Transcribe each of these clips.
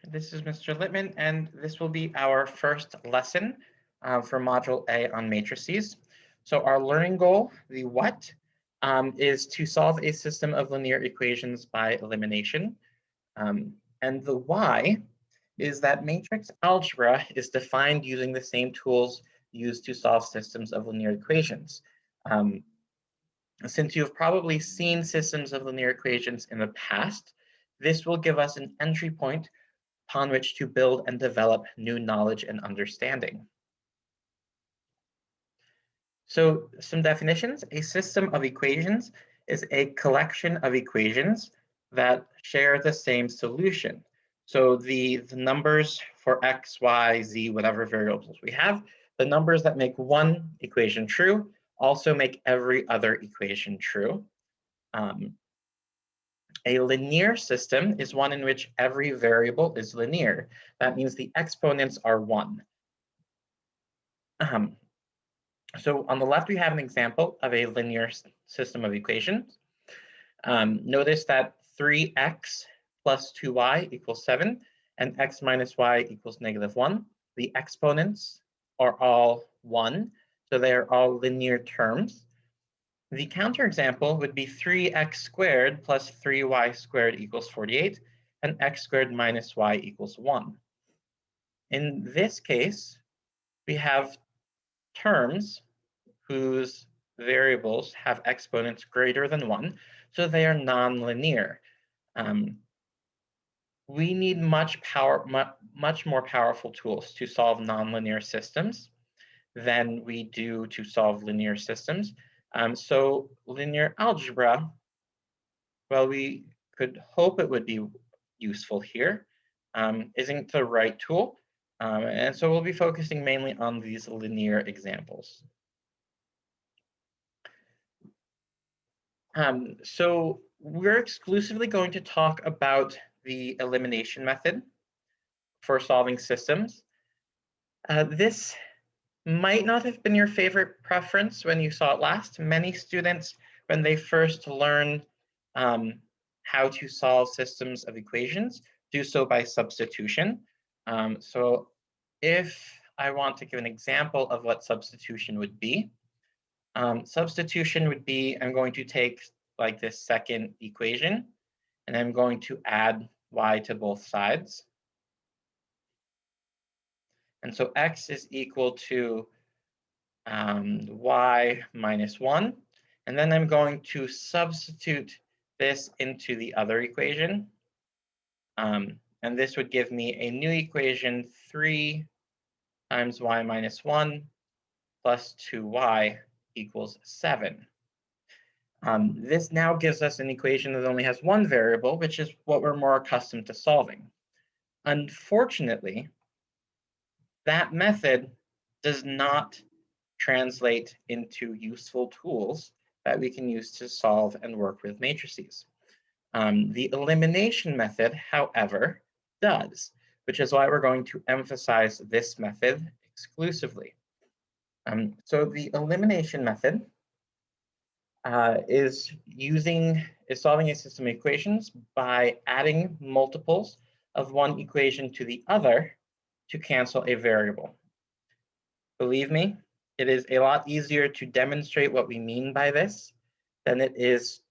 This is Mr. Littman, and this will be our first lesson for Module A on matrices. So our learning goal, the what, is to solve a system of linear equations by elimination. And the why is that matrix algebra is defined using the same tools used to solve systems of linear equations. Since you've probably seen systems of linear equations in the past, this will give us an entry point upon which to build and develop new knowledge and understanding. So some definitions: a system of equations is a collection of equations that share the same solution. So the numbers for x, y, z, whatever variables we have, the numbers that make one equation true also make every other equation true. A linear system is one in which every variable is linear. That means the exponents are 1. So on the left, we have an example of a linear system of equations. Notice that 3x plus 2y equals 7 and x minus y equals -1. The exponents are all 1, so they are all linear terms. The counterexample would be 3x squared plus 3y squared equals 48, and x squared minus y equals 1. In this case, we have terms whose variables have exponents greater than 1, so they are nonlinear. We need much more powerful tools to solve nonlinear systems than we do to solve linear systems. So linear algebra, well, we could hope it would be useful here, isn't the right tool. And so we'll be focusing mainly on these linear examples. So we're exclusively going to talk about the elimination method for solving systems. This might not have been your favorite preference when you saw it last. Many students, when they first learn how to solve systems of equations, do so by substitution. So if I want to give an example of what substitution would be, substitution would be, I'm going to take like this second equation, and I'm going to add y to both sides. And so x is equal to y minus 1. And then I'm going to substitute this into the other equation. And this would give me a new equation, 3 times y minus 1 plus 2y equals 7. This now gives us an equation that only has one variable, which is what we're more accustomed to solving. Unfortunately, that method does not translate into useful tools that we can use to solve and work with matrices. The elimination method, however, does, which is why we're going to emphasize this method exclusively. So the elimination method is solving a system of equations by adding multiples of one equation to the other to cancel a variable. Believe me, it is a lot easier to demonstrate what we mean by this than it is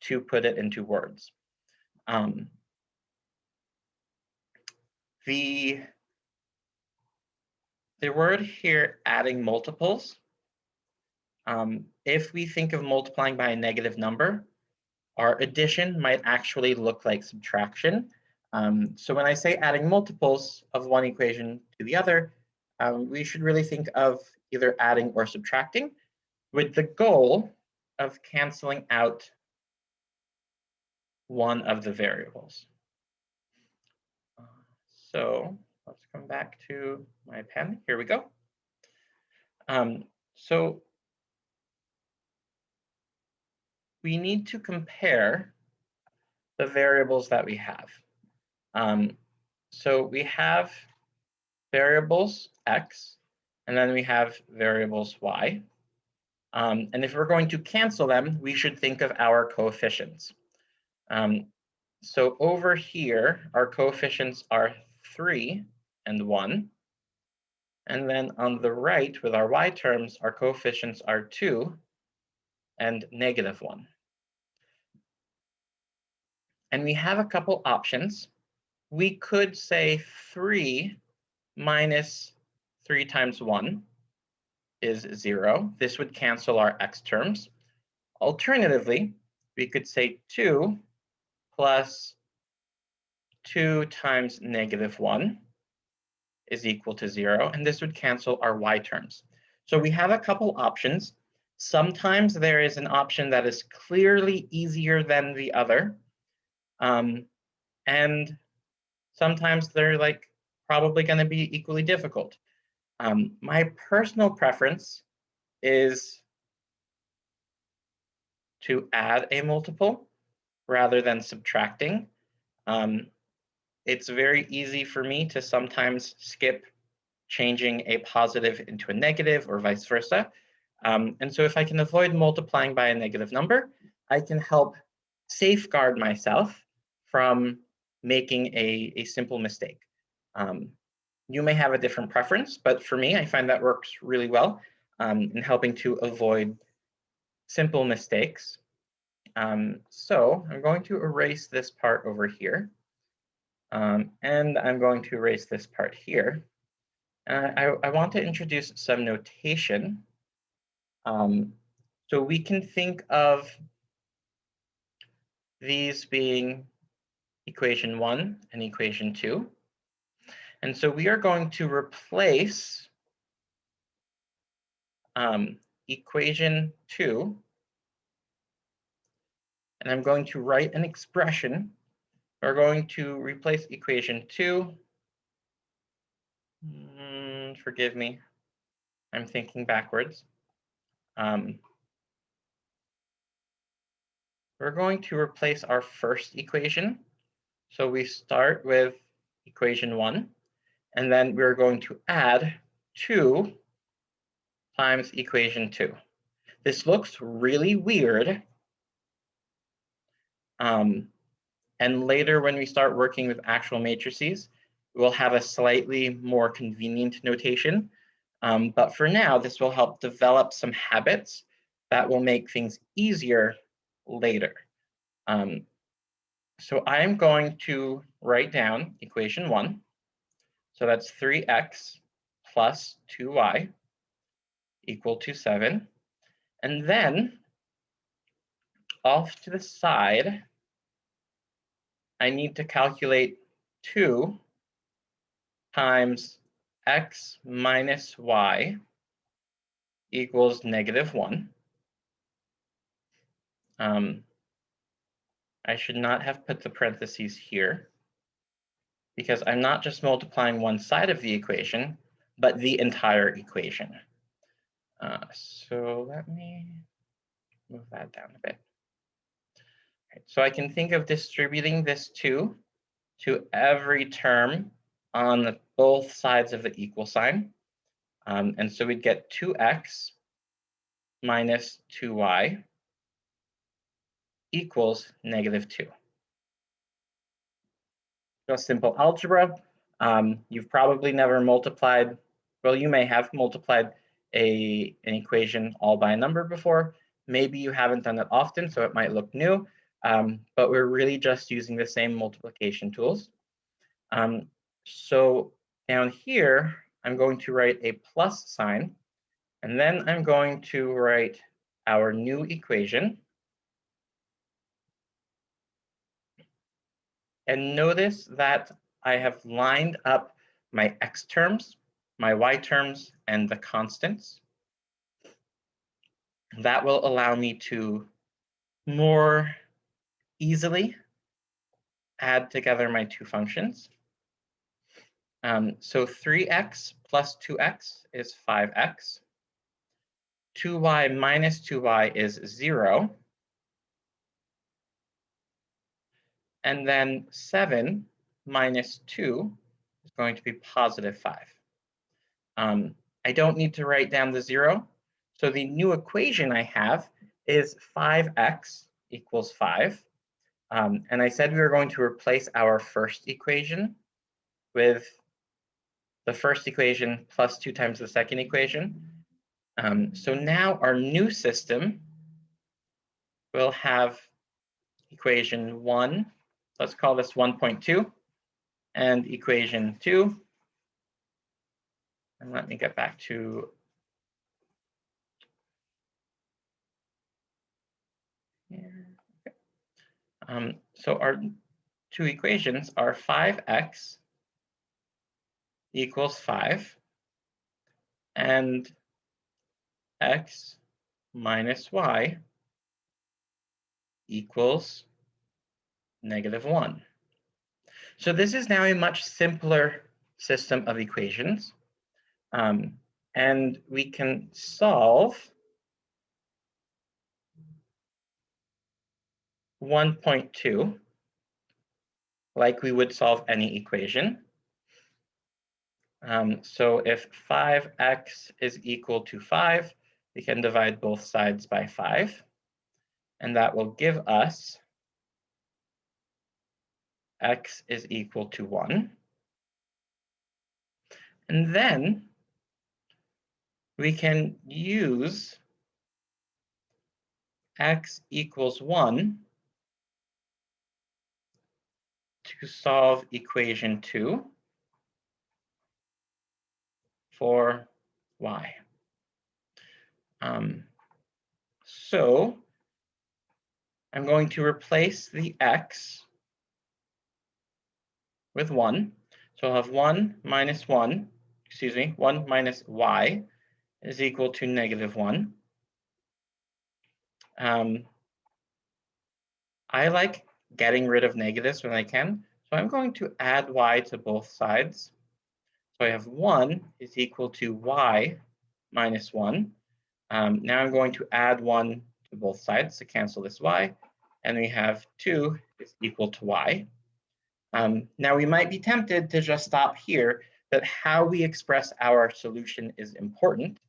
to put it into words. The word here, adding multiples, if we think of multiplying by a negative number, our addition might actually look like subtraction. So when I say adding multiples of one equation to the other, we should really think of either adding or subtracting with the goal of canceling out one of the variables. So let's come back to my pen. Here we go. So we need to compare the variables that we have. So we have variables x, and then we have variables y. And if we're going to cancel them, we should think of our coefficients. So over here, our coefficients are 3 and 1. And then on the right, with our y terms, our coefficients are 2 and -1. And we have a couple options. We could say 3 minus 3 times 1 is 0. This would cancel our x terms. Alternatively, we could say 2 plus 2 times -1 is equal to 0, and this would cancel our y terms. So we have a couple options. Sometimes there is an option that is clearly easier than the other, and sometimes they're like probably going to be equally difficult. My personal preference is to add a multiple rather than subtracting. It's very easy for me to sometimes skip changing a positive into a negative or vice versa. And so if I can avoid multiplying by a negative number, I can help safeguard myself from making a simple mistake. You may have a different preference, but for me, I find that works really well in helping to avoid simple mistakes. So I'm going to erase this part over here. And I'm going to erase this part here. I want to introduce some notation. So we can think of these being equation 1 and equation 2. And so we are going to replace equation 2, and I'm going to write an expression. We're going to replace equation 2. Forgive me, I'm thinking backwards. We're going to replace our first equation. So we start with equation 1, and then we're going to add 2 times equation 2. This looks really weird. And later when we start working with actual matrices, we'll have a slightly more convenient notation. But for now, this will help develop some habits that will make things easier later. So I'm going to write down equation 1. So that's 3x plus 2y equal to 7. And then off to the side, I need to calculate 2 times x minus y equals -1. I should not have put the parentheses here because I'm not just multiplying one side of the equation, but the entire equation. So let me move that down a bit. Right, so I can think of distributing this 2 to every term on both sides of the equal sign. And so we'd get 2x minus 2y equals -2. Just simple algebra. You've probably never multiplied, well, you may have multiplied an equation all by a number before. Maybe you haven't done it often, so it might look new, but we're really just using the same multiplication tools. So down here, I'm going to write a plus sign, and then I'm going to write our new equation. And notice that I have lined up my x terms, my y terms, and the constants. That will allow me to more easily add together my two functions. So 3x plus 2x is 5x. 2y minus 2y is 0. And then 7 minus 2 is going to be positive 5. I don't need to write down the 0. So the new equation I have is 5x equals 5. And I said we were going to replace our first equation with the first equation plus 2 times the second equation. So now our new system will have equation 1, let's call this 1.2, and equation 2. And let me get back to here. So our two equations are 5x equals 5 and x minus y equals -1. So this is now a much simpler system of equations. And we can solve 1.2 like we would solve any equation. So if 5x is equal to 5, we can divide both sides by 5. And that will give us x is equal to 1. And then we can use x equals 1 to solve equation 2 for y. So I'm going to replace the x with 1. So I'll have 1 minus 1, 1 minus y is equal to -1. I like getting rid of negatives when I can, so I'm going to add y to both sides. So I have 1 is equal to y minus 1. Now I'm going to add 1 to both sides to cancel this y, and we have 2 is equal to y. Now we might be tempted to just stop here, but how we express our solution is important.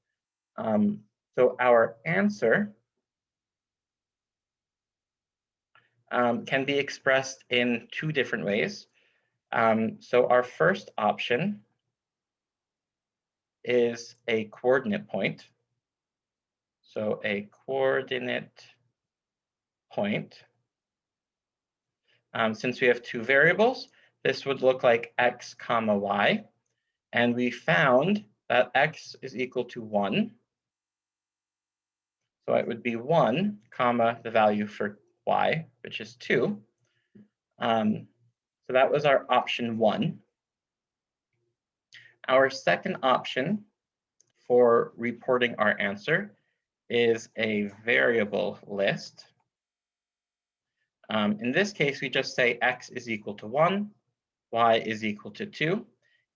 So our answer can be expressed in 2 different ways. So our first option is a coordinate point. So a coordinate point. Since we have 2 variables, this would look like x comma y. And we found that x is equal to 1. So it would be 1 comma the value for y, which is 2. So that was our option 1. Our second option for reporting our answer is a variable list. In this case, we just say x is equal to 1, y is equal to 2,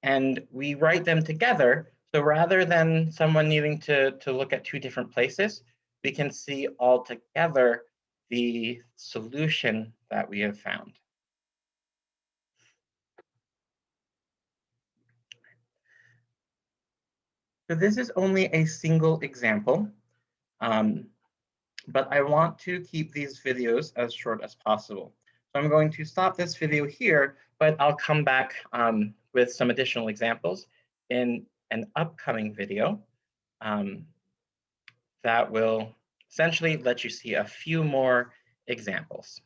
and we write them together. So rather than someone needing to look at 2 different places, we can see all together the solution that we have found. So this is only a single example, but I want to keep these videos as short as possible. So I'm going to stop this video here, but I'll come back with some additional examples in an upcoming video that will essentially let you see a few more examples.